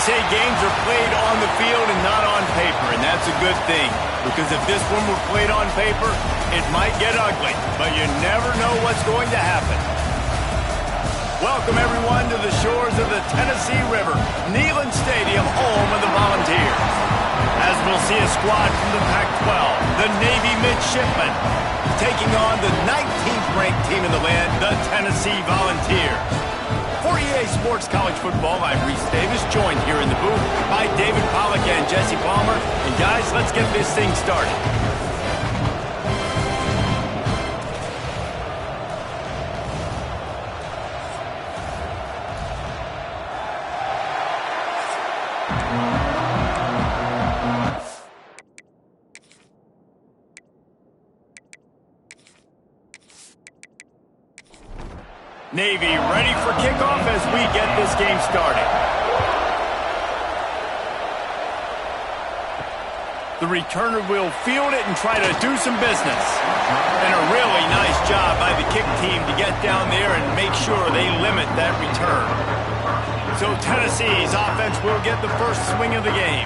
say games are played on the field and not on paper, and that's a good thing. Because if this one were played on paper, it might get ugly, but you never know what's going to happen. Welcome, everyone, to the shores of the Tennessee River, Neyland Stadium, home of the Volunteers. As we'll see a squad from the Pac-12, the Navy Midshipmen, taking on the 19th-ranked team in the land, the Tennessee Volunteers. For EA Sports College Football, I'm Reese Davis, joined here in the booth by David Pollack and Jesse Palmer. And guys, let's get this thing started. Navy ready for kickoff as we get this game started. The returner will field it and try to do some business. And a really nice job by the kick team to get down there and make sure they limit that return. So Tennessee's offense will get the first swing of the game.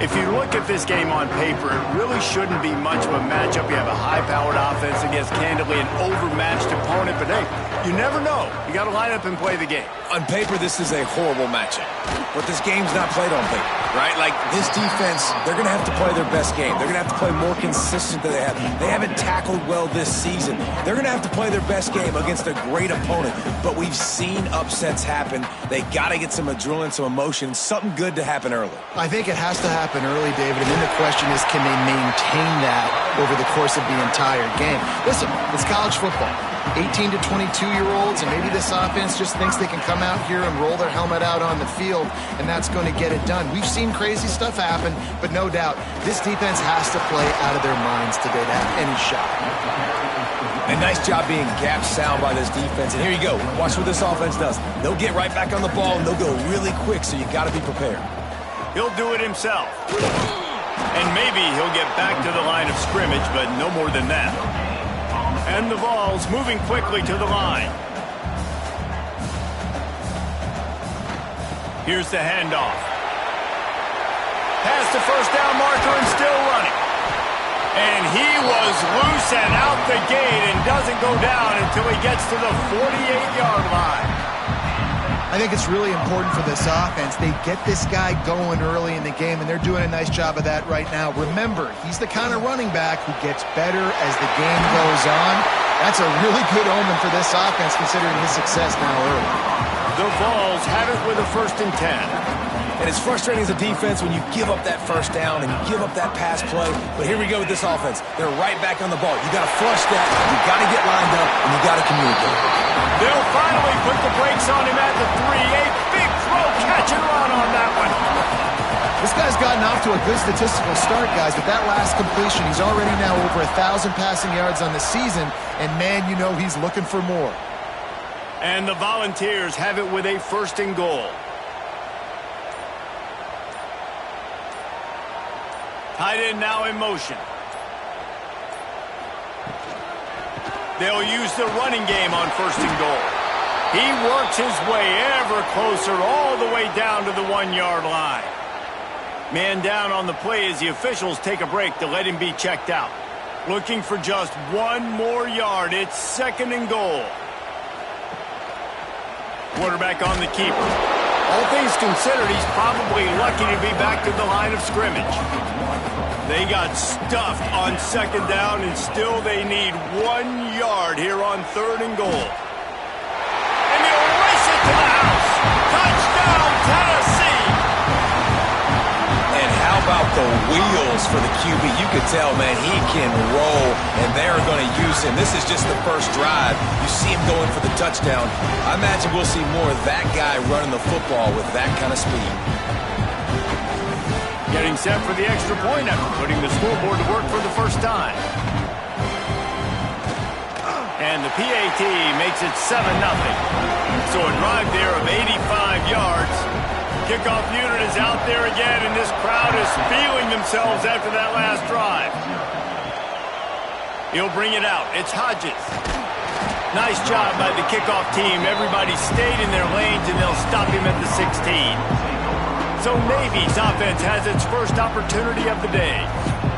If you look at this game on paper, it really shouldn't be much of a matchup. You have a high-powered offense against candidly an overmatched opponent, but hey, you never know. You got to line up and play the game. On paper, this is a horrible matchup, but this game's not played on paper, right? Like, this defense, they're going to have to play their best game. They're going to have to play more consistent than they have. They haven't tackled well this season. They're going to have to play their best game against a great opponent, but we've seen upsets happen. They got to get some adrenaline, some emotion, something good to happen early. I think it has to happen early, David, and then the question is, can they maintain that over the course of the entire game? Listen, it's college football. 18 to 22-year-olds, and maybe this offense just thinks they can come out here and roll their helmet out on the field, and that's going to get it done. We've seen crazy stuff happen, but no doubt, this defense has to play out of their minds today to have any shot. A nice job being gap sound by this defense, and here you go. Watch what this offense does. They'll get right back on the ball, and they'll go really quick, so you got to be prepared. He'll do it himself. And maybe he'll get back to the line of scrimmage, but no more than that. And the ball's moving quickly to the line. Here's the handoff. Past the first down marker and still running. And he was loose and out the gate and doesn't go down until he gets to the 48-yard line. I think it's really important for this offense. They get this guy going early in the game, and they're doing a nice job of that right now. Remember, he's the kind of running back who gets better as the game goes on. That's a really good omen for this offense, considering his success now early. The Vols have it with a 1st and 10. And it's frustrating as a defense when you give up that first down and you give up that pass play. But here we go with this offense. They're right back on the ball. You got to flush that. You got to get lined up, and you got to communicate. They'll finally put the brakes on him at the 3. A big throw, catch and run on that one. This guy's gotten off to a good statistical start, guys, but that last completion, he's already now over 1,000 passing yards on the season, and man, you know he's looking for more. And the Volunteers have it with a 1st and goal. Tight end now in motion. They'll use the running game on 1st and goal. He works his way ever closer all the way down to the 1-yard line. Man down on the play as the officials take a break to let him be checked out. Looking for just 1 more yard. It's 2nd and goal. Quarterback on the keeper. All things considered, he's probably lucky to be back to the line of scrimmage. They got stuffed on 2nd down, and still they need 1 yard here on 3rd and goal. And they'll race it to the house. Touchdown, Tennessee! And how about the wheels for the QB? You could tell, man, he can roll, and they're going to use him. This is just the first drive. You see him going for the touchdown. I imagine we'll see more of that guy running the football with that kind of speed. Getting set for the extra point after putting the scoreboard to work for the first time. And the PAT makes it 7-0. So a drive there of 85 yards. Kickoff unit is out there again, and this crowd is feeling themselves after that last drive. He'll bring it out. It's Hodges. Nice job by the kickoff team. Everybody stayed in their lanes, and they'll stop him at the 16. So Navy's offense has its first opportunity of the day.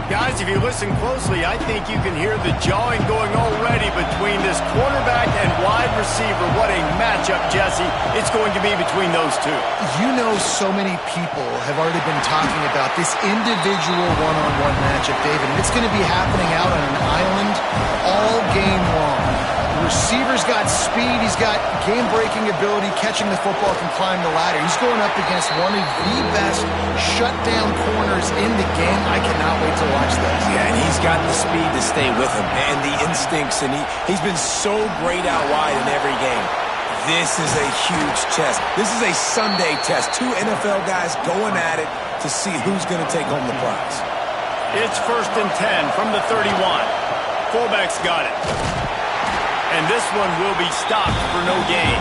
Guys, if you listen closely, I think you can hear the jawing going already between this quarterback and wide receiver. What a matchup, Jesse, it's going to be between those two. You know, so many people have already been talking about this individual one-on-one matchup, David, and it's going to be happening out on an island all game long. The receiver's got speed, he's got game-breaking ability, catching the football, can climb the ladder. He's going up against one of the best shutdown corners in the game. I cannot wait to watch this. Yeah, and he's got the speed to stay with him and the instincts, and he's been so great out wide in every game. This is a huge test. This is a Sunday test. Two NFL guys going at it to see who's going to take home the prize. It's 1st and 10 from the 31. Fullback's got it. And this one will be stopped for no gain.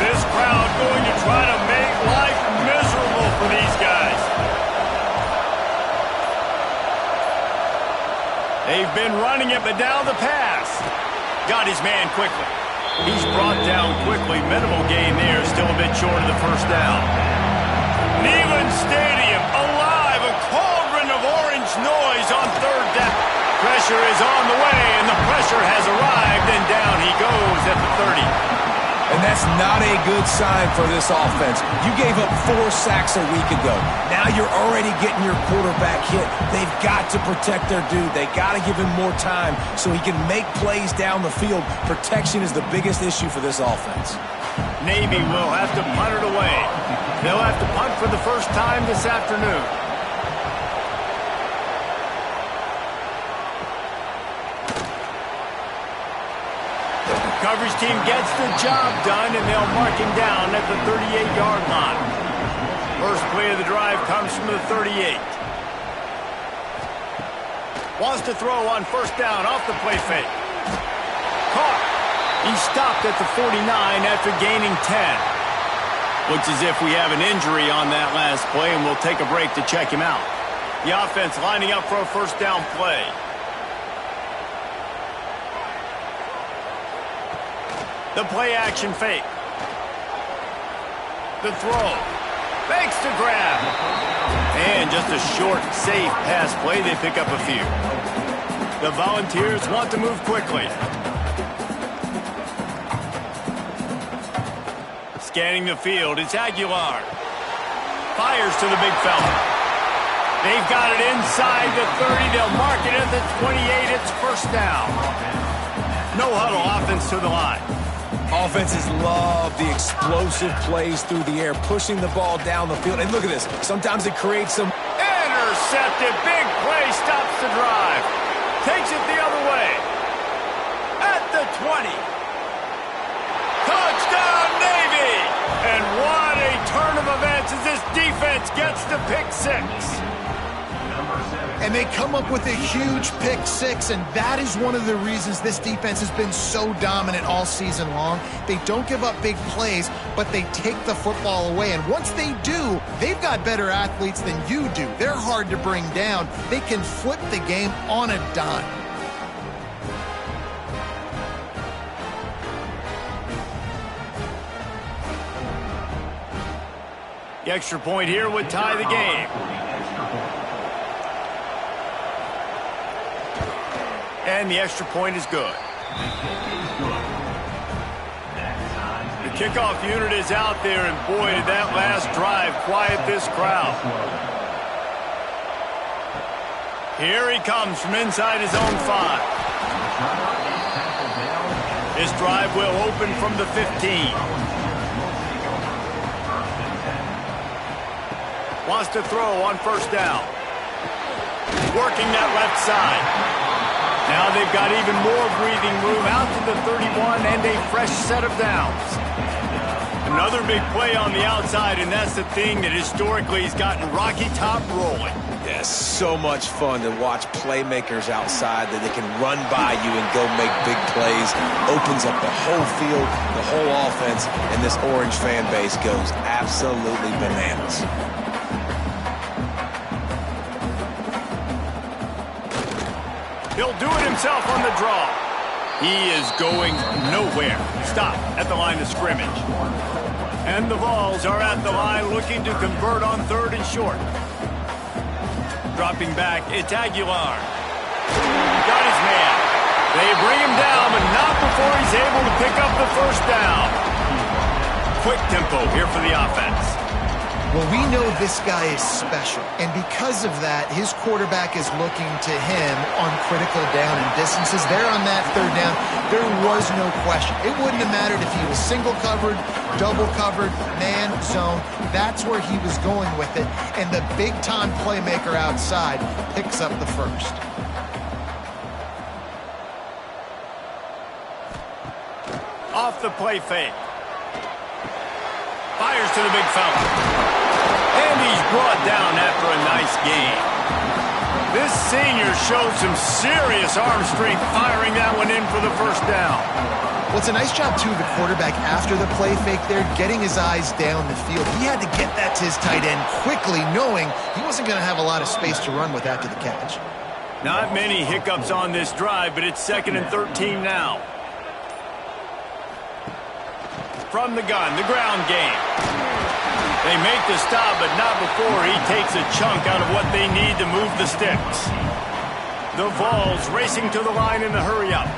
This crowd going to try to make life miserable for these guys. They've been running it, but now the pass. Got his man quickly. He's brought down quickly. Minimal gain there, still a bit short of the first down. Neyland Stadium alive, a cauldron of orange noise on 3rd down. Pressure is on the way, and the pressure has arrived, and down he goes at the 30. And that's not a good sign for this offense. You gave up 4 sacks a week ago. Now you're already getting your quarterback hit. They've got to protect their dude. They got to give him more time so he can make plays down the field. Protection is the biggest issue for this offense. Navy will have to punt it away. They'll have to punt for the first time this afternoon. Coverage team gets the job done, and they'll mark him down at the 38-yard line. First play of the drive comes from the 38. Wants to throw on 1st down off the play fake. Caught. He stopped at the 49 after gaining 10. Looks as if we have an injury on that last play, and we'll take a break to check him out. The offense lining up for a 1st down play. The play action fake. The throw. Fakes to grab. And just a short, safe pass play. They pick up a few. The Volunteers want to move quickly. Scanning the field, it's Aguilar. Fires to the big fella. They've got it inside the 30. They'll mark it at the 28. It's 1st down. No huddle, offense to the line. Offenses love the explosive plays through the air, pushing the ball down the field. And look at this. Sometimes it creates some... Intercepted. Big play stops the drive. Takes it the other way. At the 20. Touchdown, Navy! And what a turn of events as this defense gets the pick 6. And they come up with a huge pick 6, and that is one of the reasons this defense has been so dominant all season long. They don't give up big plays, but they take the football away. And once they do, they've got better athletes than you do. They're hard to bring down. They can flip the game on a dime. The extra point here would tie the game. And the extra point is good. The kickoff unit is out there, and boy, did that last drive quiet this crowd. Here he comes from inside his own 5. This drive will open from the 15. Wants to throw on 1st down. Working that left side. Now they've got even more breathing room out to the 31 and a fresh set of downs. Another big play on the outside, and that's the thing that historically has gotten Rocky Top rolling. Yeah, so much fun to watch playmakers outside that they can run by you and go make big plays. Opens up the whole field, the whole offense, and this Orange fan base goes absolutely bananas. He'll do it himself on the draw. He is going nowhere. Stop at the line of scrimmage. And the Vols are at the line looking to convert on 3rd and short. Dropping back, it's Aguilar. Got his man. They bring him down, but not before he's able to pick up the first down. Quick tempo here for the offense. Well, we know this guy is special, and because of that, his quarterback is looking to him on critical down and distances. There on that 3rd down, there was no question. It wouldn't have mattered if he was single covered, double covered, man, zone. That's where he was going with it, and the big-time playmaker outside picks up the first. Off the play fake. Fires to the big fella. And he's brought down after a nice gain. This senior showed some serious arm strength firing that one in for the first down. Well, it's a nice job, too, the quarterback after the play fake there, getting his eyes down the field. He had to get that to his tight end quickly, knowing he wasn't going to have a lot of space to run with after the catch. Not many hiccups on this drive, but it's 2nd and 13 now. From the gun, the ground game. They make the stop, but not before he takes a chunk out of what they need to move the sticks. The Vols racing to the line in the hurry-up.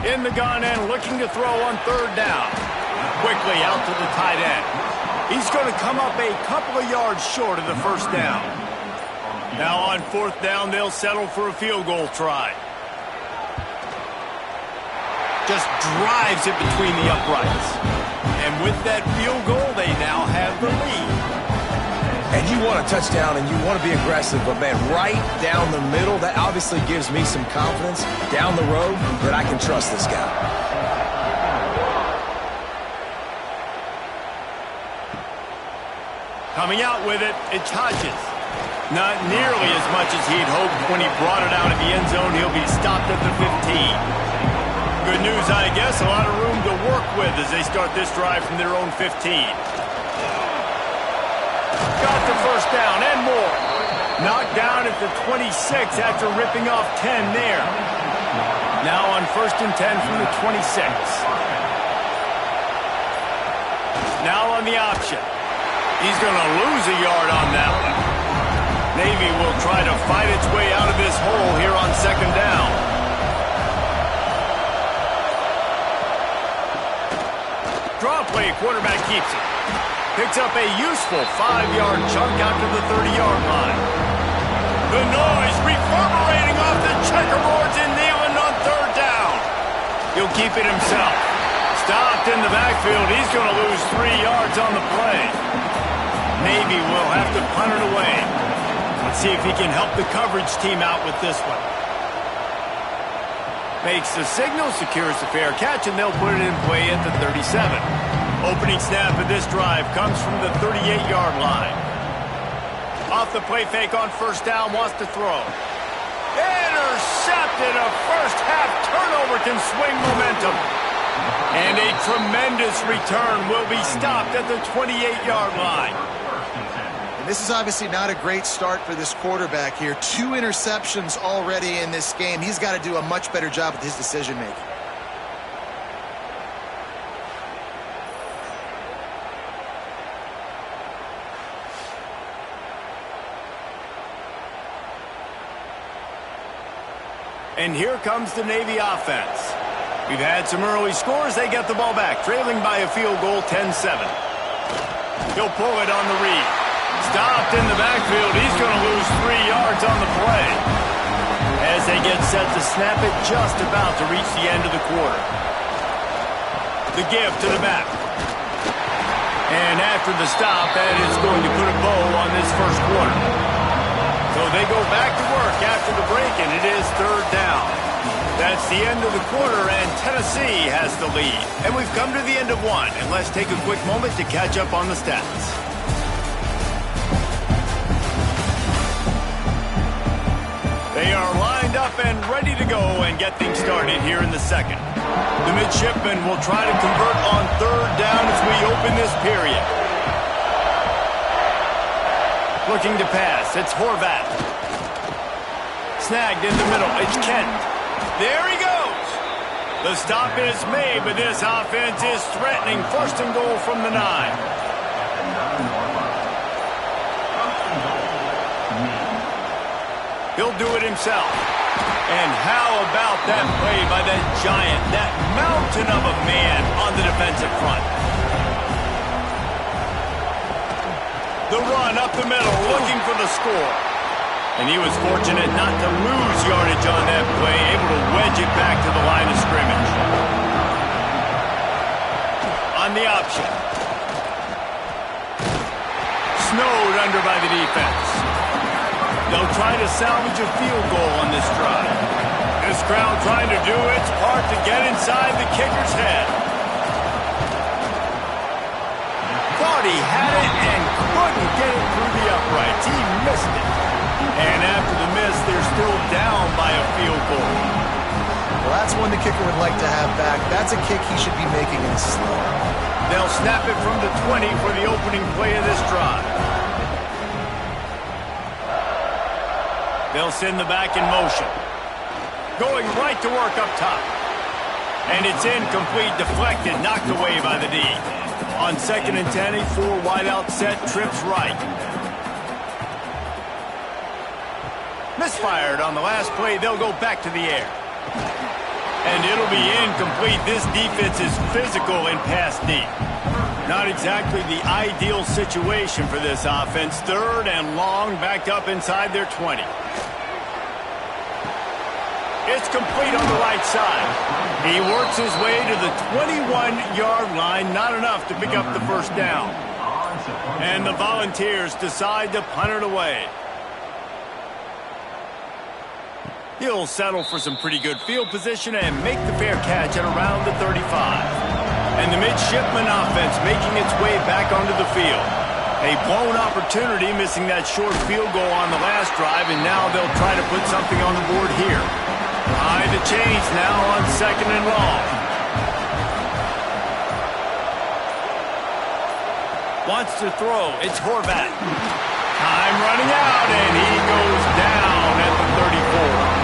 In the gun and looking to throw on 3rd down. Quickly out to the tight end. He's going to come up a couple of yards short of the first down. Now on 4th down, they'll settle for a field goal try. Just drives it between the uprights. And with that field goal, they now have the lead. And you want a touchdown and you want to be aggressive, but man, right down the middle, that obviously gives me some confidence down the road that I can trust this guy. Coming out with it, it's Hodges. Not nearly as much as he'd hoped when he brought it out of the end zone. He'll be stopped at the 15. Good news, I guess. A lot of room to work with as they start this drive from their own 15. Got the first down and more. Knocked down at the 26 after ripping off 10 there. Now on 1st and 10 from the 26. Now on the option. He's going to lose a yard on that one. Navy will try to fight its way out of this hole here on 2nd down. Draw play, quarterback keeps it. Picks up a useful 5-yard chunk out to the 30-yard line. The noise reverberating off the checkerboards in Neyland on 3rd down. He'll keep it himself. Stopped in the backfield. He's going to lose 3 yards on the play. Navy will have to punt it away. Let's see if he can help the coverage team out with this one. Makes the signal, secures the fair catch, and they'll put it in play at the 37. Opening snap of this drive comes from the 38-yard line. Off the play fake on 1st down, wants to throw. Intercepted. A first-half turnover can swing momentum. And a tremendous return will be stopped at the 28-yard line. This is obviously not a great start for this quarterback here. 2 interceptions already in this game. He's got to do a much better job with his decision-making. And here comes the Navy offense. We've had some early scores. They get the ball back, trailing by a field goal, 10-7. He'll pull it on the read. Stopped in the backfield. He's going to lose 3 yards on the play. As they get set to snap it, just about to reach the end of the quarter. The give to the back. And after the stop, that is going to put a bow on this first quarter. So they go back to work after the break, and it is 3rd down. That's the end of the quarter, and Tennessee has the lead. And we've come to the end of one, and let's take a quick moment to catch up on the stats. They are lined up and ready to go and get things started here in the second. The midshipmen will try to convert on 3rd down as we open this period. Looking to pass, it's Horvath. Snagged in the middle, it's Kent. There he goes. The stop is made, but this offense is threatening. First and goal from the 9. He'll do it himself. And how about that play by that giant, that mountain of a man on the defensive front? The run up the middle, looking for the score. And he was fortunate not to lose yardage on that play, able to wedge it back to the line of scrimmage. On the option. Snowed under by the defense. They'll try to salvage a field goal on this drive. This crowd trying to do its part to get inside the kicker's head. Thought he had it and couldn't get it through the uprights. He missed it. And after the miss, they're still down by a field goal. Well, that's one the kicker would like to have back. That's a kick he should be making in slow. They'll snap it from the 20 for the opening play of this drive. They'll send the back in motion. Going right to work up top. And it's incomplete, deflected, knocked away by the D. On 2nd and 10, a 4-wideout set, trips right. Misfired on the last play. They'll go back to the air. And it'll be incomplete. This defense is physical in pass deep. Not exactly the ideal situation for this offense. 3rd and long, backed up inside their 20. It's complete on the right side. He works his way to the 21-yard line. Not enough to pick up the first down. And the Volunteers decide to punt it away. He'll settle for some pretty good field position and make the fair catch at around the 35. And the midshipman offense making its way back onto the field. A blown opportunity, missing that short field goal on the last drive, and now they'll try to put something on the board here. Behind the chains now on 2nd and long. Wants to throw. It's Horvat. Time running out, and he goes down at the 34.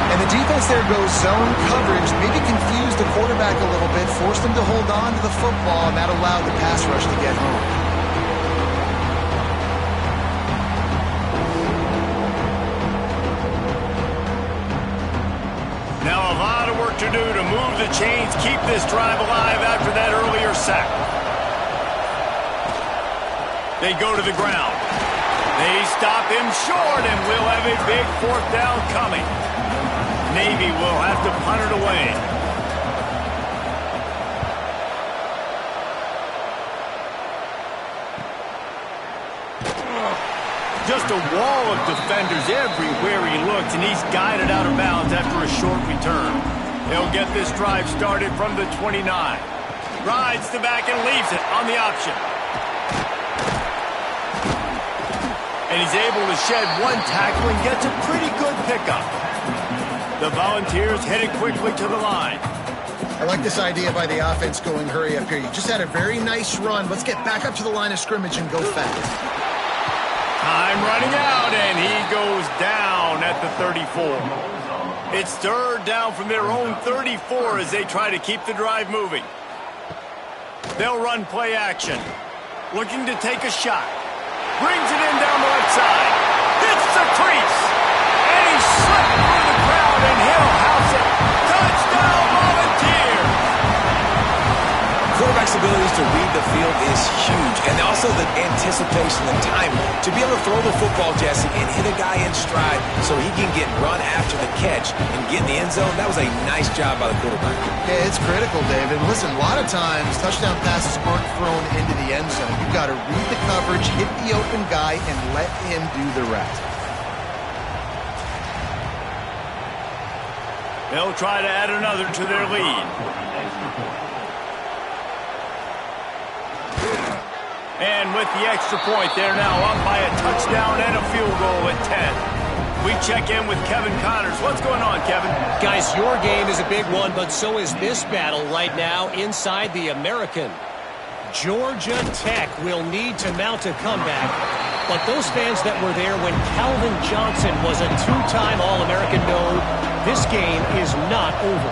And the defense there goes zone coverage, maybe confused the quarterback a little bit, forced him to hold on to the football, and that allowed the pass rush to get home. Now a lot of work to do to move the chains, keep this drive alive after that earlier sack. They go to the ground. They stop him short, and we'll have a big 4th down coming. Navy will have to punt it away. Just a wall of defenders everywhere he looks, and he's guided out of bounds after a short return. They'll get this drive started from the 29. Rides the back and leaves it on the option. And he's able to shed one tackle and gets a pretty good pickup. The Volunteers headed quickly to the line. I like this idea by the offense going hurry up here. You just had a very nice run. Let's get back up to the line of scrimmage and go fast. Time running out, and he goes down at the 34. It's 3rd down from their own 34 as they try to keep the drive moving. They'll run play action. Looking to take a shot. Brings it in down the left side. Hits the crease. And he slipped through the crowd, and he'll house it. Touchdown, Volunteers! Quarterback's abilities to read the field is huge, and also the anticipation, the time to be able to throw the football, Jesse, and hit a guy in stride so he can get run after the catch and get in the end zone. That was a nice job by the quarterback. Yeah, it's critical, David. Listen, a lot of times touchdown passes aren't thrown into the end zone. You've got to read the coverage, hit the open guy, and let him do the rest. They'll try to add another to their lead. And with the extra point, they're now up by a touchdown and a field goal at 10. We check in with Kevin Connors. What's going on, Kevin? Guys, your game is a big one, but so is this battle right now inside the American. Georgia Tech will need to mount a comeback, but those fans that were there when Calvin Johnson was a 2-time All-American know this game is not over.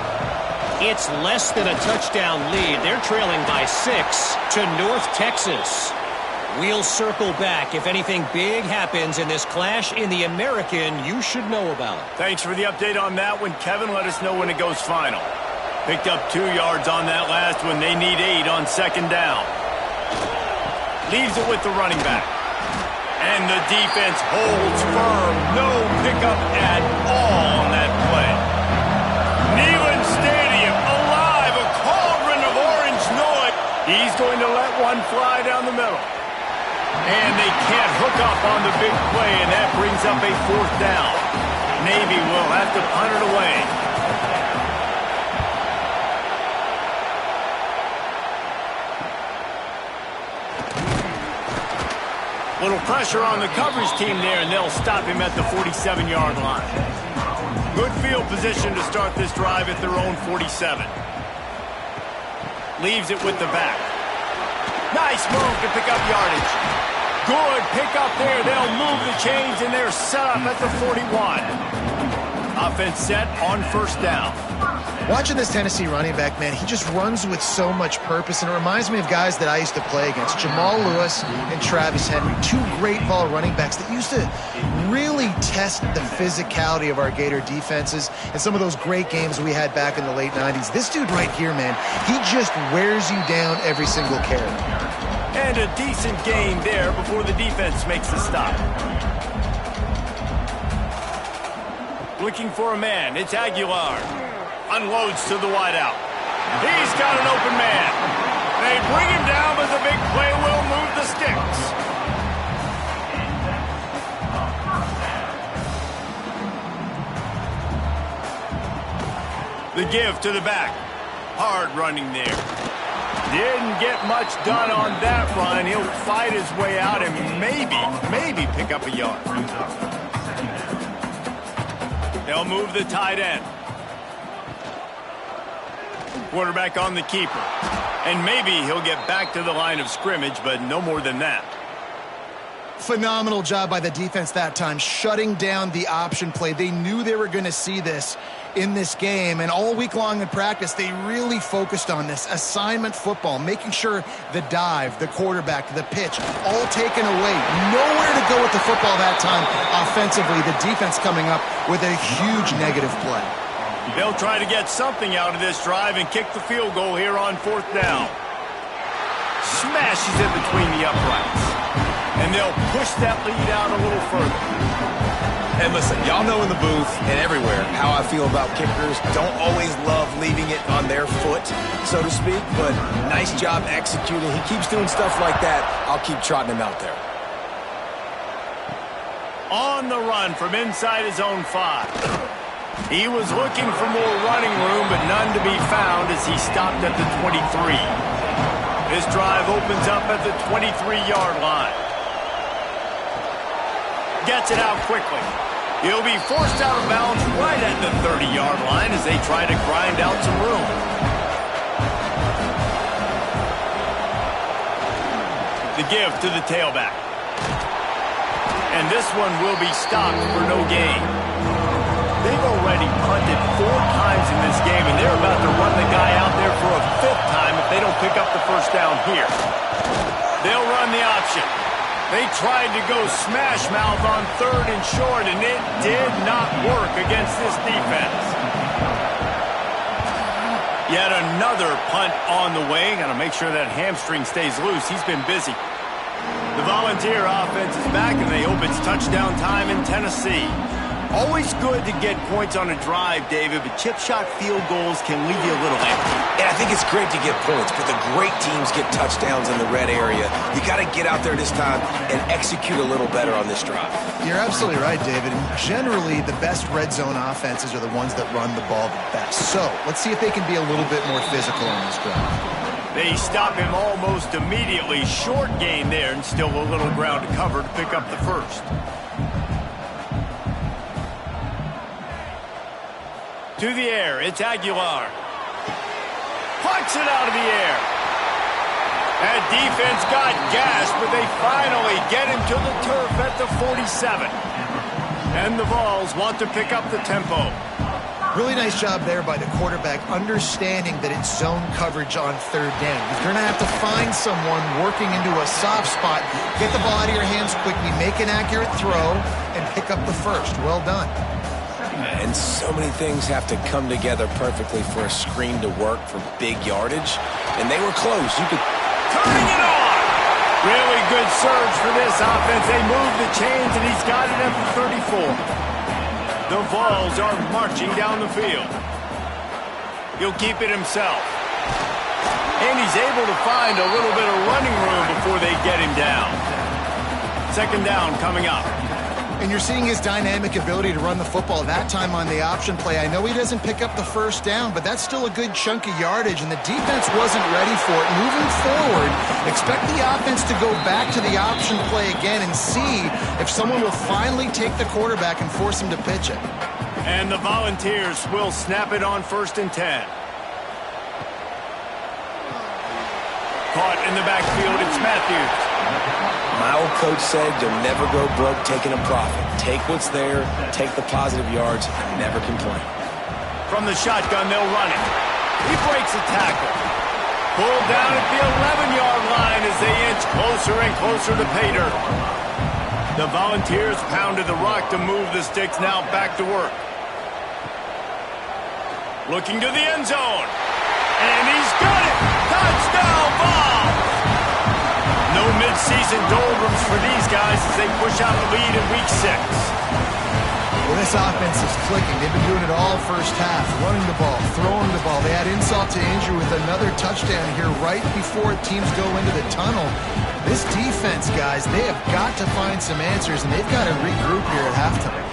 It's less than a touchdown lead. They're trailing by 6 to North Texas. We'll circle back. If anything big happens in this clash in the American, you should know about it. Thanks for the update on that one, Kevin. Let us know when it goes final. Picked up 2 yards on that last one. They need 8 on second down. Leaves it with the running back. And the defense holds firm. No pickup at all on that play. Neyland Stadium, alive, a cauldron of orange noise. He's going to let one fly down the middle. And they can't hook up on the big play, and that brings up a 4th down. Navy will have to punt it away. Little pressure on the coverage team there, and they'll stop him at the 47-yard line. Good field position to start this drive at their own 47. Leaves it with the back. Nice move to pick up yardage. Good pick up there. They'll move the chains, and they're set up at the 41. Offense set on 1st down. Watching this Tennessee running back, man, he just runs with so much purpose, and it reminds me of guys that I used to play against, Jamal Lewis and Travis Henry, 2 great ball running backs that used to really test the physicality of our Gator defenses in some of those great games we had back in the late 90s. This dude right here, man, he just wears you down every single carry. And a decent gain there before the defense makes the stop. Looking for a man. It's Aguilar. Unloads to the wideout. He's got an open man. They bring him down, but the big play will move the sticks. The give to the back. Hard running there. Didn't get much done on that run. He'll fight his way out and maybe pick up a yard. They'll move the tight end. Quarterback on the keeper. And maybe he'll get back to the line of scrimmage, but no more than that. Phenomenal job by the defense that time, shutting down the option play. They knew they were going to see this in this game, and all week long in practice, they really focused on this assignment football, making sure the dive, the quarterback, the pitch, all taken away. Nowhere to go with the football that time offensively. The defense coming up with a huge negative play. They'll try to get something out of this drive and kick the field goal here on 4th down. Smashes it between the uprights. And they'll push that lead out a little further. And listen, y'all know in the booth and everywhere how I feel about kickers. Don't always love leaving it on their foot, so to speak, but nice job executing. He keeps doing stuff like that. I'll keep trotting him out there. On the run from inside his own 5. He was looking for more running room, but none to be found as he stopped at the 23. This drive opens up at the 23-yard line. Gets it out quickly. He'll be forced out of bounds right at the 30-yard line as they try to grind out some room. The give to the tailback. And this one will be stopped for no gain. They've already punted 4 times in this game, and they're about to run the guy out there for a 5th time if they don't pick up the 1st down here. They'll run the option. They tried to go smash mouth on 3rd and short, and it did not work against this defense. Yet another punt on the way. Got to make sure that hamstring stays loose. He's been busy. The Volunteer offense is back, and they hope it's touchdown time in Tennessee. Always good to get points on a drive, David, but chip shot field goals can leave you a little empty. And I think it's great to get points, but the great teams get touchdowns in the red area. You got to get out there this time and execute a little better on this drive. You're absolutely right, David. And generally, the best red zone offenses are the ones that run the ball the best. So let's see if they can be a little bit more physical on this drive. They stop him almost immediately. Short gain there, and still a little ground to cover to pick up the 1st. To the air, it's Aguilar. Punts it out of the air. That defense got gashed, but they finally get him to the turf at the 47. And the Vols want to pick up the tempo. Really nice job there by the quarterback, understanding that it's zone coverage on third down. You're going to have to find someone working into a soft spot, get the ball out of your hands quickly, make an accurate throw, and pick up the first. Well done. And so many things have to come together perfectly for a screen to work for big yardage. And they were close. You could... Turning it on! Really good surge for this offense. They move the chains, and he's got it at the 34. The Vols are marching down the field. He'll keep it himself. And he's able to find a little bit of running room before they get him down. Second down coming up. And you're seeing his dynamic ability to run the football, that time on the option play. I know he doesn't pick up the first down, but that's still a good chunk of yardage, and the defense wasn't ready for it. Moving forward, expect the offense to go back to the option play again and see if someone will finally take the quarterback and force him to pitch it. And the Volunteers will snap it on 1st and 10. Caught in the backfield, it's Matthews. My old coach said you'll never go broke taking a profit. Take what's there, take the positive yards, and never complain. From the shotgun, they'll run it. He breaks a tackle. Pulled down at the 11-yard line as they inch closer and closer to pay dirt. The Volunteers pounded the rock to move the sticks, now back to work. Looking to the end zone. And he's got it! Touchdown ball! No mid-season doldrums for these guys as they push out the lead in Week 6. Well, this offense is clicking. They've been doing it all first half, running the ball, throwing the ball. They add insult to injury with another touchdown here right before teams go into the tunnel. This defense, guys, they have got to find some answers, and they've got to regroup here at halftime.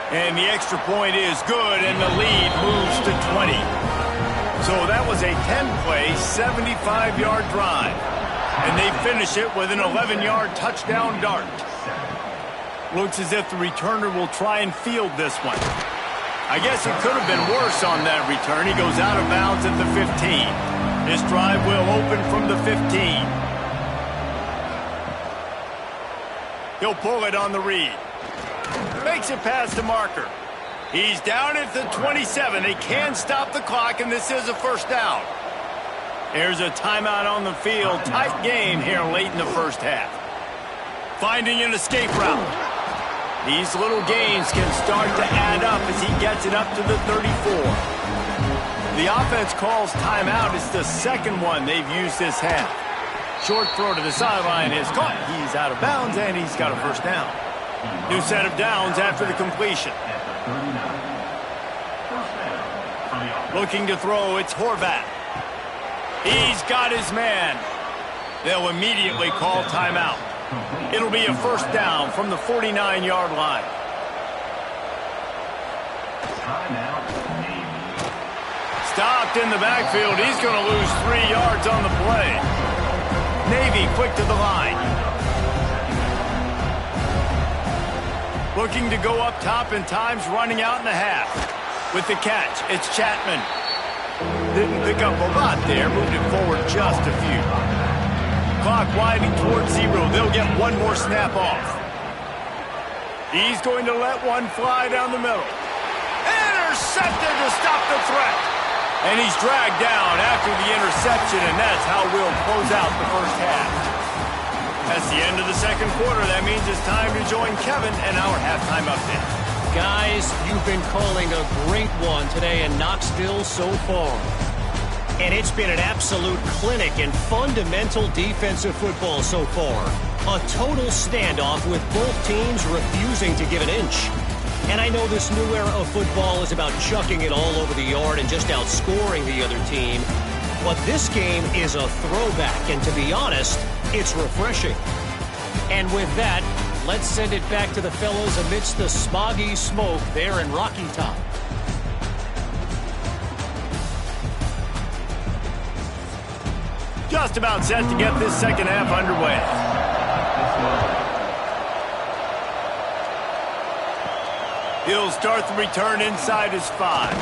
And the extra point is good, and the lead moves to 20. So that was a 10-play, 75-yard drive. And they finish it with an 11-yard touchdown dart. Looks as if the returner will try and field this one. I guess it could have been worse on that return. He goes out of bounds at the 15. This drive will open from the 15. He'll pull it on the read. Makes it past the marker. He's down at the 27. They can stop the clock, and this is a first down. There's a timeout on the field. Tight game here late in the first half. Finding an escape route. These little gains can start to add up as he gets it up to the 34. The offense calls timeout. It's the second one they've used this half. Short throw to the sideline is caught. He's out of bounds, and he's got a first down. New set of downs after the completion. Looking to throw, it's Horvath. He's got his man. They'll immediately call timeout. It'll be a first down from the 49-yard line. Stopped in the backfield. He's going to lose 3 yards on the play. Navy quick to the line. Looking to go up top, and time's running out in the half. With the catch, it's Chapman. Didn't pick up a lot there, moved it forward just a few. Clock winding towards 0. They'll get one more snap off. He's going to let one fly down the middle. Intercepted to stop the threat. And he's dragged down after the interception, and that's how we'll close out the first half. That's the end of the second quarter. That means it's time to join Kevin and our halftime update. Guys, you've been calling a great one today in Knoxville so far. And it's been an absolute clinic in fundamental defensive football so far. A total standoff with both teams refusing to give an inch. And I know this new era of football is about chucking it all over the yard and just outscoring the other team. But this game is a throwback, and to be honest, it's refreshing. And with that, let's send it back to the fellas amidst the smoggy smoke there in Rocky Top. Just about set to get this second half underway. He'll start the return inside his 5.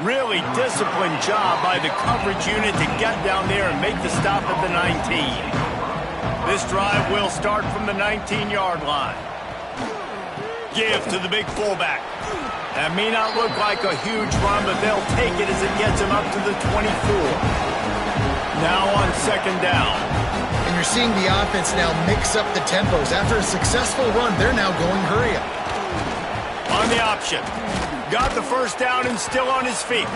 Really disciplined job by the coverage unit to get down there and make the stop at the 19. This drive will start from the 19-yard line. Give to the big fullback. That may not look like a huge run, but they'll take it as it gets them up to the 24. Now on second down. And you're seeing the offense now mix up the tempos. After a successful run, they're now going hurry up. On the option. Got the first down and still on his feet.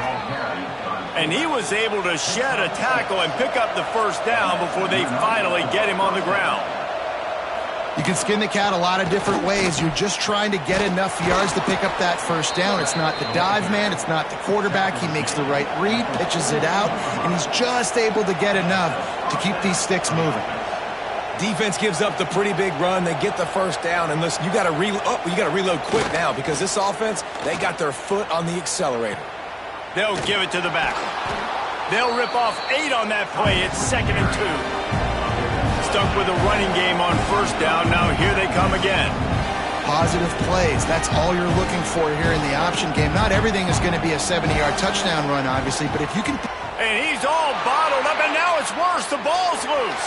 And he was able to shed a tackle and pick up the first down before they finally get him on the ground. You can skin the cat a lot of different ways. You're just trying to get enough yards to pick up that first down. It's not the dive man. It's not the quarterback. He makes the right read, pitches it out, and he's just able to get enough to keep these sticks moving. Defense gives up the pretty big run. They get the first down. And listen, you got to reload quick now because this offense, they got their foot on the accelerator. They'll give it to the back. They'll rip off 8 on that play. It's 2nd and 2. Stuck with a running game on first down. Now here they come again. Positive plays. That's all you're looking for here in the option game. Not everything is going to be a 70-yard touchdown run, obviously, but if you can... And he's all bottled up, and now it's worse. The ball's loose.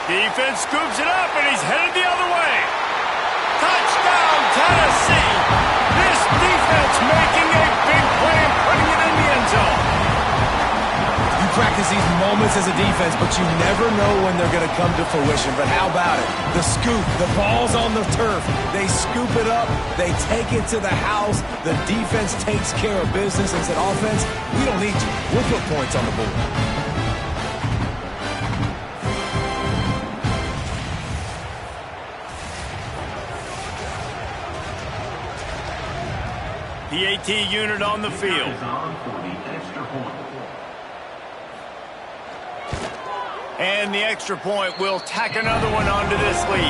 Defense scoops it up, and he's headed the other way. Touchdown, Tennessee. This defense making a big play and putting it in the end zone. Practice these moments as a defense, but you never know when they're going to come to fruition. But how about it? The scoop, the ball's on the turf. They scoop it up. They take it to the house. The defense takes care of business and said, offense, we don't need you. We'll put points on the board. The AT unit on the field. And the extra point will tack another one onto this lead.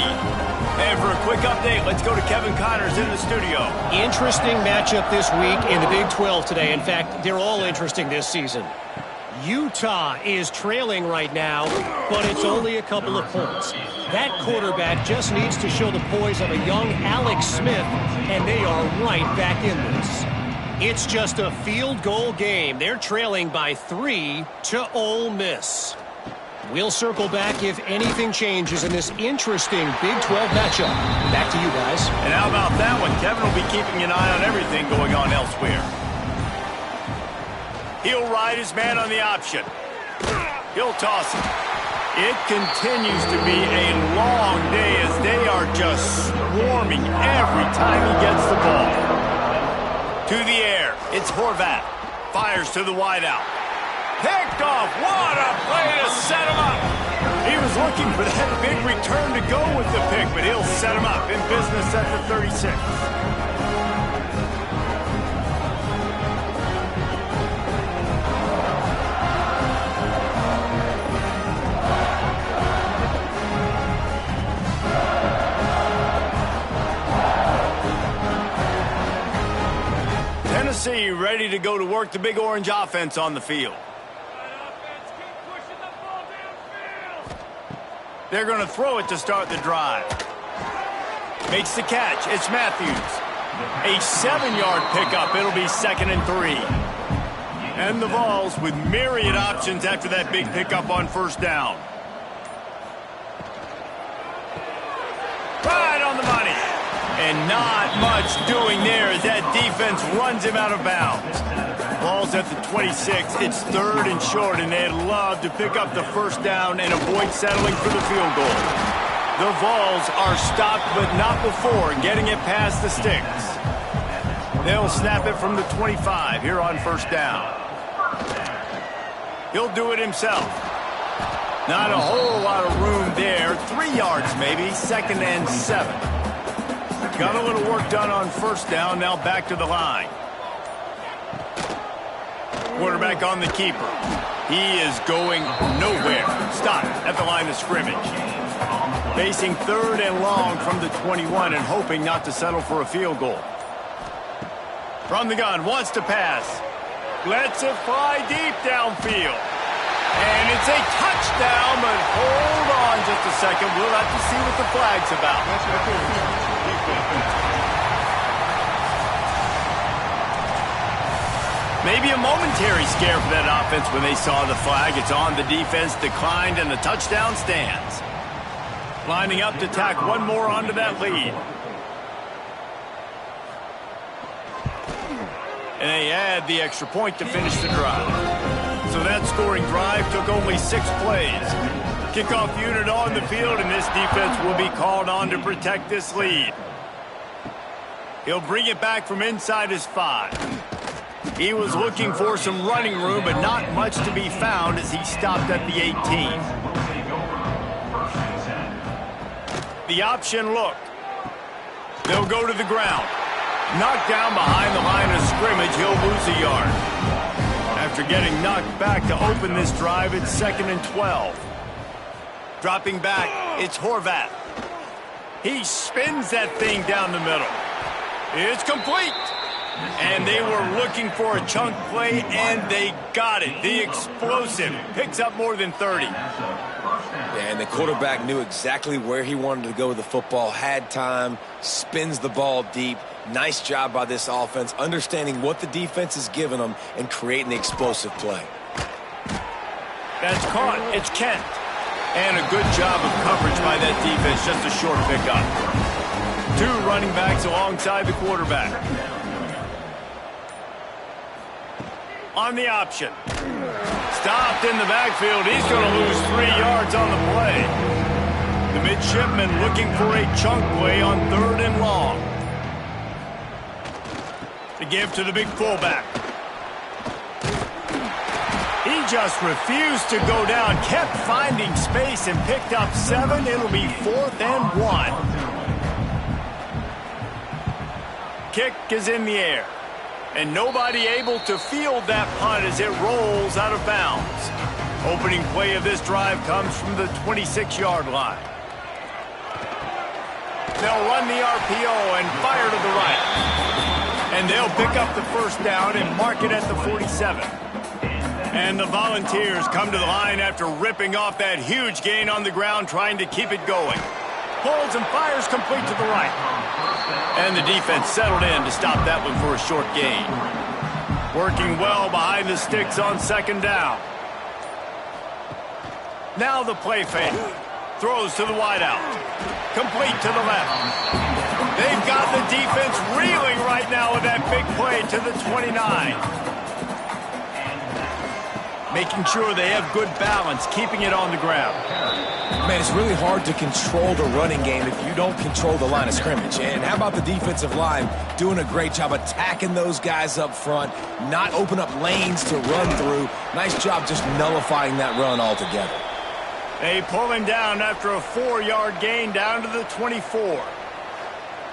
And for a quick update, let's go to Kevin Connors in the studio. Interesting matchup this week in the Big 12 today. In fact, they're all interesting this season. Utah is trailing right now, but it's only a couple of points. That quarterback just needs to show the poise of a young Alex Smith, and they are right back in this. It's just a field goal game. They're trailing by 3 to Ole Miss. We'll circle back if anything changes in this interesting Big 12 matchup. Back to you guys. And how about that one? Kevin will be keeping an eye on everything going on elsewhere. He'll ride his man on the option. He'll toss it. It continues to be a long day as they are just swarming every time he gets the ball. To the air. It's Horvat. Fires to the wideout. Picked off. What a play to set him up. He was looking for that big return to go with the pick, but he'll set him up in business at the 36. Tennessee ready to go to work the Big Orange offense on the field. They're going to throw it to start the drive. Makes the catch. It's Matthews. A 7-yard pickup. It'll be 2nd and 3. And the Vols with myriad options after that big pickup on first down. Right on the money. And not much doing there as that defense runs him out of bounds. Ball's at the 26. It's 3rd and short, and they'd love to pick up the first down and avoid settling for the field goal. The Vols are stopped, but not before getting it past the sticks. They'll snap it from the 25 here on first down. He'll do it himself. Not a whole lot of room there. 3 yards maybe, 2nd and 7. Got a little work done on first down, now back to the line. Quarterback on the keeper. He is going nowhere. Stop at the line of scrimmage. Facing 3rd and long from the 21 and hoping not to settle for a field goal. From the gun, wants to pass. Lets it fly deep downfield. And it's a touchdown, but hold on just a second. We'll have to see what the flag's about. Maybe a momentary scare for that offense when they saw the flag. It's on, the defense declined, and the touchdown stands. Lining up to tack one more onto that lead. And they add the extra point to finish the drive. So that scoring drive took only 6 plays. Kickoff unit on the field, and this defense will be called on to protect this lead. He'll bring it back from inside his 5. He was looking for some running room, but not much to be found as he stopped at the 18. The option look. They'll go to the ground. Knocked down behind the line of scrimmage, he'll lose a yard. After getting knocked back to open this drive, it's 2nd and 12. Dropping back, it's Horvath. He spins that thing down the middle. It's complete. And they were looking for a chunk play, and they got it. The explosive picks up more than 30. Yeah, and the quarterback knew exactly where he wanted to go with the football, had time, spins the ball deep. Nice job by this offense, understanding what the defense is giving them and creating the explosive play. That's caught. It's Kent. And a good job of coverage by that defense, just a short pickup. 2 running backs alongside the quarterback. On the option. Stopped in the backfield. He's going to lose 3 yards on the play. The midshipman looking for a chunk play on 3rd and long. To give to the big fullback. He just refused to go down, kept finding space and picked up 7. It'll be 4th and 1. Kick is in the air. And nobody able to field that punt as it rolls out of bounds. Opening play of this drive comes from the 26-yard line. They'll run the RPO and fire to the right. And they'll pick up the first down and mark it at the 47. And the Volunteers come to the line after ripping off that huge gain on the ground, trying to keep it going. Pulls and fires complete to the right. And the defense settled in to stop that one for a short gain. Working well behind the sticks on 2nd down. Now the play fake. Throws to the wideout. Complete to the left. They've got the defense reeling right now with that big play to the 29. Making sure they have good balance, keeping it on the ground. Man, it's really hard to control the running game if you don't control the line of scrimmage. And how about the defensive line doing a great job attacking those guys up front, not open up lanes to run through. Nice job just nullifying that run altogether. They pull him down after a 4-yard gain down to the 24.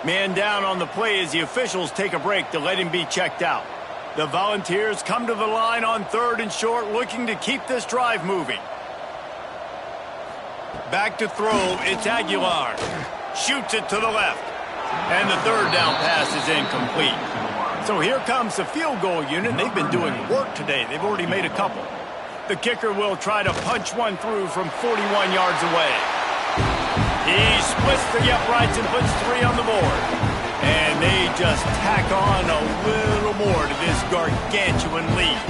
Man down on the play as the officials take a break to let him be checked out. The Volunteers come to the line on 3rd and short, looking to keep this drive moving. Back to throw, it's Aguilar. Shoots it to the left. And the 3rd down pass is incomplete. So here comes the field goal unit. They've been doing work today. They've already made a couple. The kicker will try to punch one through from 41 yards away. He splits the uprights and puts 3 on the board. And they just tack on a little more to this gargantuan lead.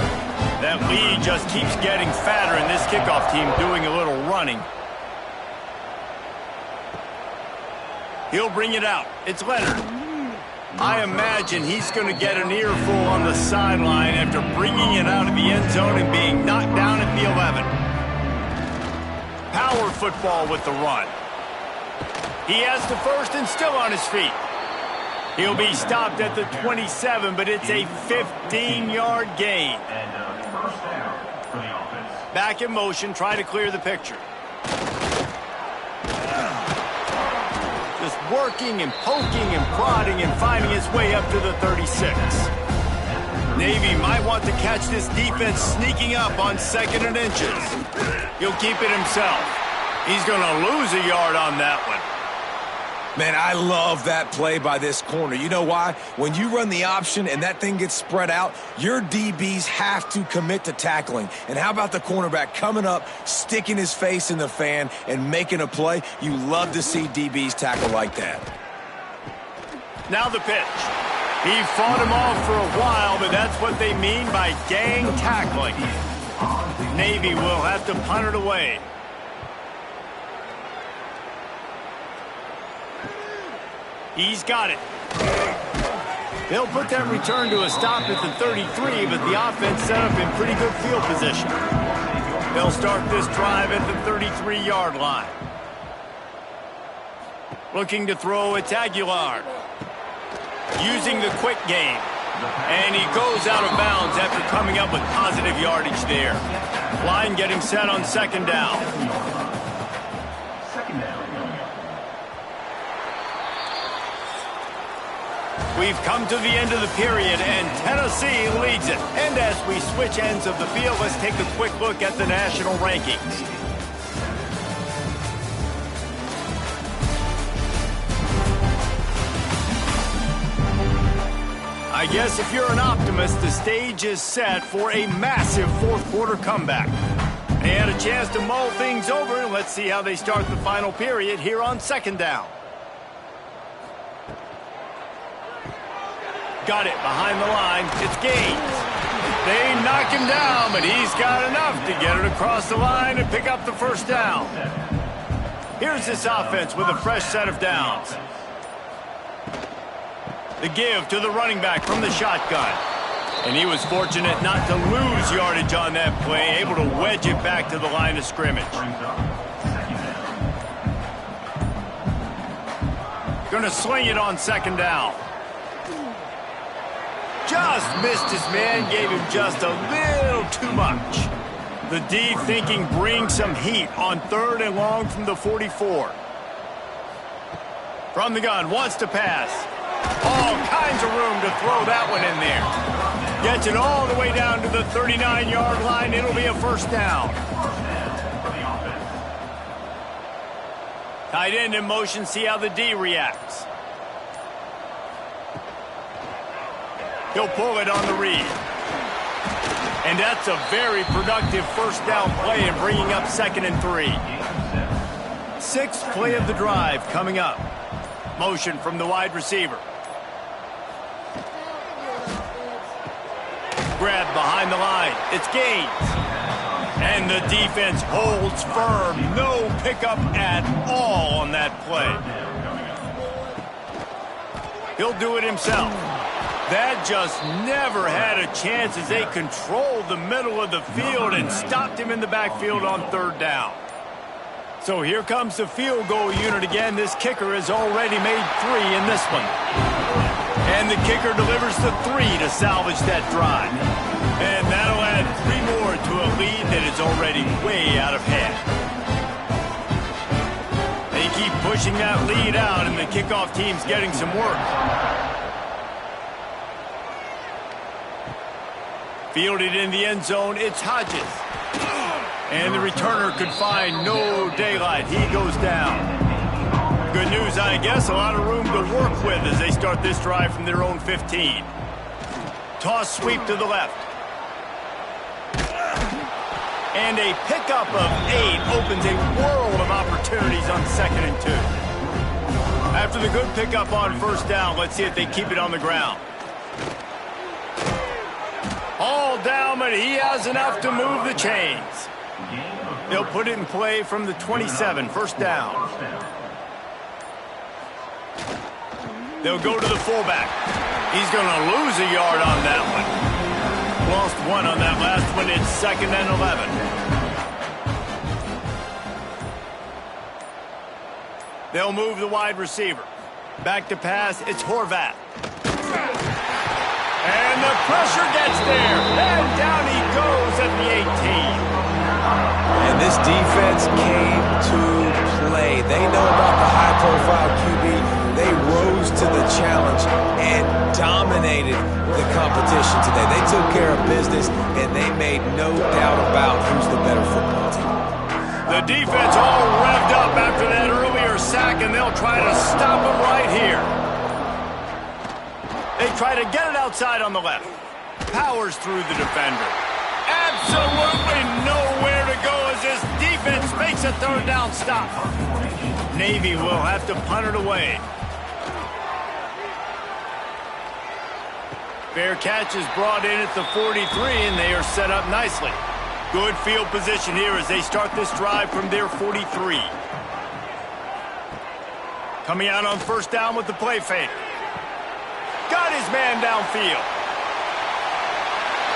That lead just keeps getting fatter, and this kickoff team doing a little running. He'll bring it out. It's Leonard. I imagine he's going to get an earful on the sideline after bringing it out of the end zone and being knocked down at the 11. Power football with the run. He has the first and still on his feet. He'll be stopped at the 27, but it's a 15-yard gain. Back in motion, try to clear the picture. Just working and poking and prodding and finding his way up to the 36. Navy might want to catch this defense sneaking up on 2nd and inches. He'll keep it himself. He's going to lose a yard on that one. Man, I love that play by this corner. You know why? When you run the option and that thing gets spread out, your DBs have to commit to tackling. And how about the cornerback coming up, sticking his face in the fan, and making a play? You love to see DBs tackle like that. Now the pitch. He fought him off for a while, but that's what they mean by gang tackling. Navy will have to punt it away. He's got it. They'll put that return to a stop at the 33, but the offense set up in pretty good field position. They'll start this drive at the 33-yard line. Looking to throw, it's Aguilar. Using the quick game. And he goes out of bounds after coming up with positive yardage there. Line getting set on second down. We've come to the end of the period, and Tennessee leads it. And as we switch ends of the field, let's take a quick look at the national rankings. I guess if you're an optimist, the stage is set for a massive fourth-quarter comeback. They had a chance to mull things over, and let's see how they start the final period here on second down. Got it behind the line. It's Gaines. They knock him down, but he's got enough to get it across the line and pick up the first down. Here's this offense with a fresh set of downs. The give to the running back from the shotgun. And he was fortunate not to lose yardage on that play, able to wedge it back to the line of scrimmage. Gonna sling it on second down. Just missed his man, gave him just a little too much. The D thinking bring some heat on third and long from the 44. From the gun, wants to pass. All kinds of room to throw that one in there. Gets it all the way down to the 39-yard line. It'll be a first down. Tight end in motion, see how the D reacts. He'll pull it on the read. And that's a very productive first down play and bringing up 2nd and 3. Sixth play of the drive coming up. Motion from the wide receiver. Grab behind the line. It's Gaines. And the defense holds firm. No pickup at all on that play. He'll do it himself. That just never had a chance as they controlled the middle of the field and stopped him in the backfield on third down. So here comes the field goal unit again. This kicker has already made 3 in this one. And the kicker delivers the 3 to salvage that drive. And that'll add 3 more to a lead that is already way out of hand. They keep pushing that lead out, and the kickoff team's getting some work. Fielded in the end zone, it's Hodges. And the returner could find no daylight. He goes down. Good news, I guess. A lot of room to work with as they start this drive from their own 15. Toss sweep to the left. And a pickup of 8 opens a world of opportunities on 2nd and 2. After the good pickup on first down, let's see if they keep it on the ground. All down, but he has enough to move the chains. They'll put it in play from the 27, first down. They'll go to the fullback. He's going to lose a yard on that one. Lost 1 on that last one. It's 2nd and 11. They'll move the wide receiver. Back to pass, it's Horvath. And the pressure gets there. And down he goes at the 18. And this defense came to play. They know about the high-profile QB. They rose to the challenge and dominated the competition today. They took care of business, and they made no doubt about who's the better football team. The defense all revved up after that earlier sack, and they'll try to stop him right here. They try to get it outside on the left. Powers through the defender. Absolutely nowhere to go as this defense makes a third down stop. Navy will have to punt it away. Fair catch is brought in at the 43, and they are set up nicely. Good field position here as they start this drive from their 43. Coming out on first down with the play fake. Got his man downfield.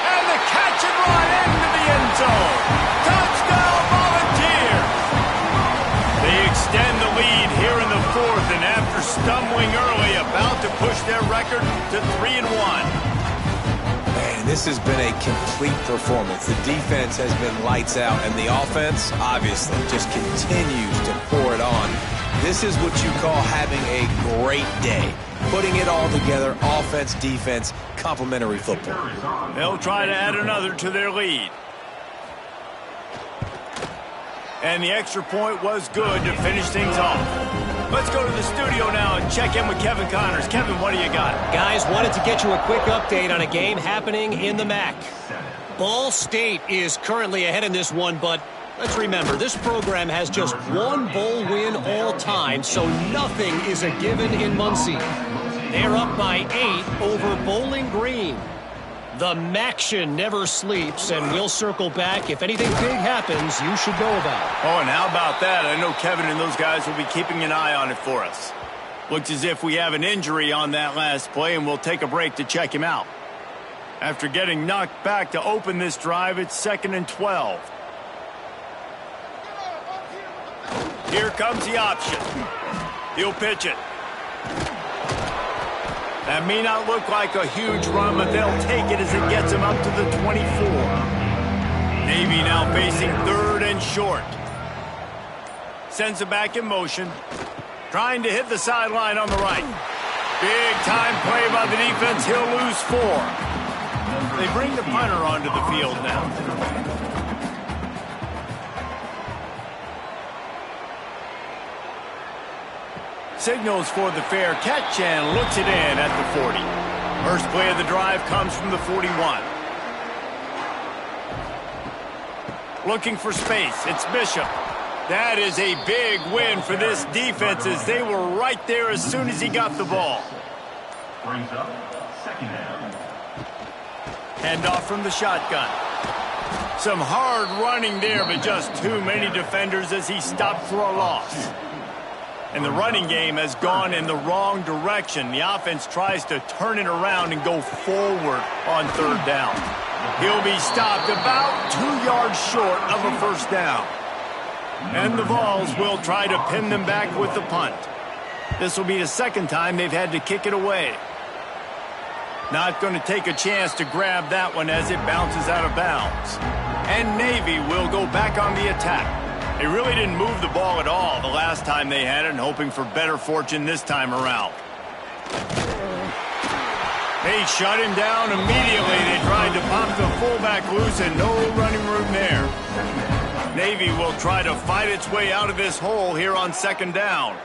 And the catch and run into the end zone. Touchdown Volunteers. They extend the lead here in the fourth, and after stumbling early, about to push their record to 3-1. Man, this has been a complete performance. The defense has been lights out, and the offense, obviously, just continues to pour it on. This is what you call having a great day. Putting it all together, offense, defense, complementary football. They'll try to add another to their lead. And the extra point was good to finish things off. Let's go to the studio now and check in with Kevin Connors. Kevin, what do you got? Guys, wanted to get you a quick update on a game happening in the MAC. Ball State is currently ahead in this one, but let's remember, this program has just one bowl win all time, so nothing is a given in Muncie. They're up by 8 over Bowling Green. The Maction never sleeps, and we'll circle back. If anything big happens, you should know about it. Oh, and how about that? I know Kevin and those guys will be keeping an eye on it for us. Looks as if we have an injury on that last play, and we'll take a break to check him out. After getting knocked back to open this drive, it's 2nd and 12. Here comes the option. He'll pitch it. That may not look like a huge run, but they'll take it as it gets him up to the 24. Navy now facing 3rd and short. Sends it back in motion. Trying to hit the sideline on the right. Big time play by the defense. He'll lose 4. They bring the punter onto the field now. Signals for the fair catch and looks it in at the 40. First play of the drive comes from the 41. Looking for space. It's Bishop. That is a big win for this defense as they were right there as soon as he got the ball. Brings up 2nd down. Handoff from the shotgun. Some hard running there, but just too many defenders as he stopped for a loss. And the running game has gone in the wrong direction. The offense tries to turn it around and go forward on 3rd down. He'll be stopped about 2 yards short of a first down. And the Vols will try to pin them back with the punt. This will be the 2nd time they've had to kick it away. Not going to take a chance to grab that one as it bounces out of bounds. And Navy will go back on the attack. They really didn't move the ball at all the last time they had it, and hoping for better fortune this time around. They shut him down immediately. They tried to pop the fullback loose, and no running room there. Navy will try to fight its way out of this hole here on 2nd down.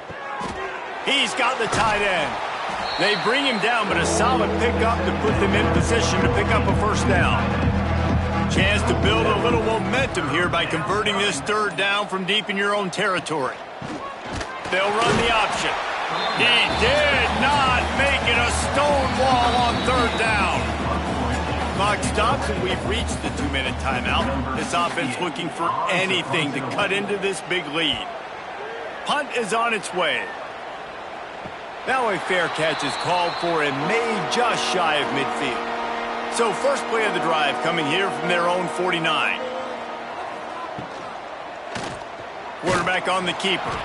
He's got the tight end. They bring him down, but a solid pickup to put them in position to pick up a first down. Chance to build a little momentum here by converting this 3rd down from deep in your own territory. They'll run the option. He did not make it a stone wall on 3rd down. Clock stops and we've reached the 2-minute timeout. This offense looking for anything to cut into this big lead. Punt is on its way. Now a fair catch is called for and made just shy of midfield. So first play of the drive coming here from their own 49. Quarterback on the keeper.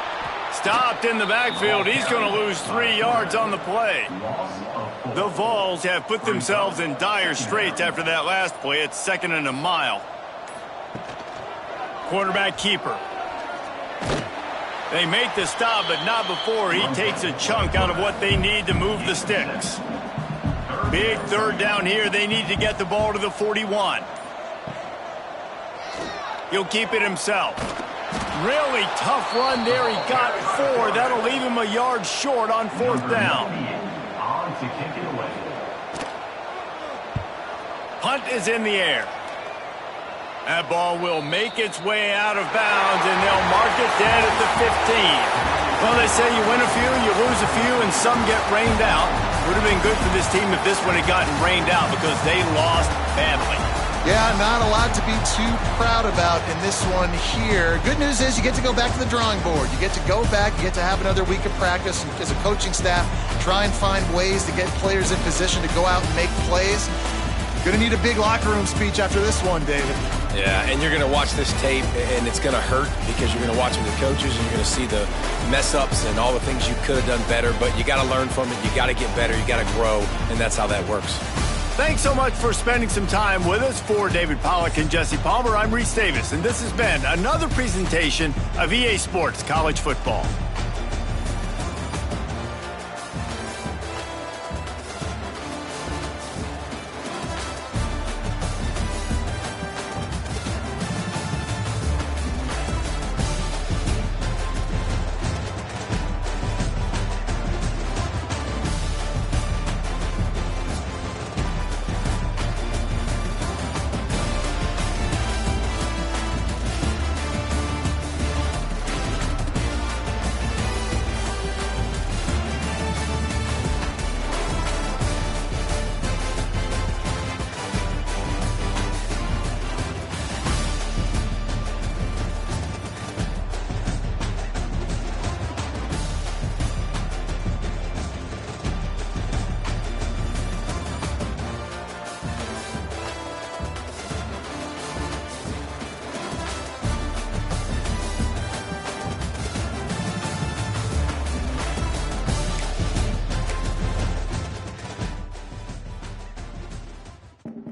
Stopped in the backfield. He's going to lose 3 yards on the play. The Vols have put themselves in dire straits after that last play. It's 2nd and a mile. Quarterback keeper. They make the stop, but not before he takes a chunk out of what they need to move the sticks. Big 3rd down here. They need to get the ball to the 41. He'll keep it himself. Really tough run there. He got 4. That'll leave him a yard short on 4th down. Punt is in the air. That ball will make its way out of bounds, and they'll mark it dead at the 15. Well, they say you win a few, you lose a few, and some get rained out. Would have been good for this team if this one had gotten rained out because they lost badly. Yeah, not a lot to be too proud about in this one here. Good news is you get to go back to the drawing board. You get to go back, you get to have another week of practice as a coaching staff, try and find ways to get players in position to go out and make plays. Going to need a big locker room speech after this one, David. Yeah, and you're going to watch this tape, and it's going to hurt because you're going to watch with the coaches, and you're going to see the mess-ups and all the things you could have done better, but you got to learn from it. You got to get better. You got to grow, and that's how that works. Thanks so much for spending some time with us. For David Pollack and Jesse Palmer, I'm Reese Davis, and this has been another presentation of EA Sports College Football.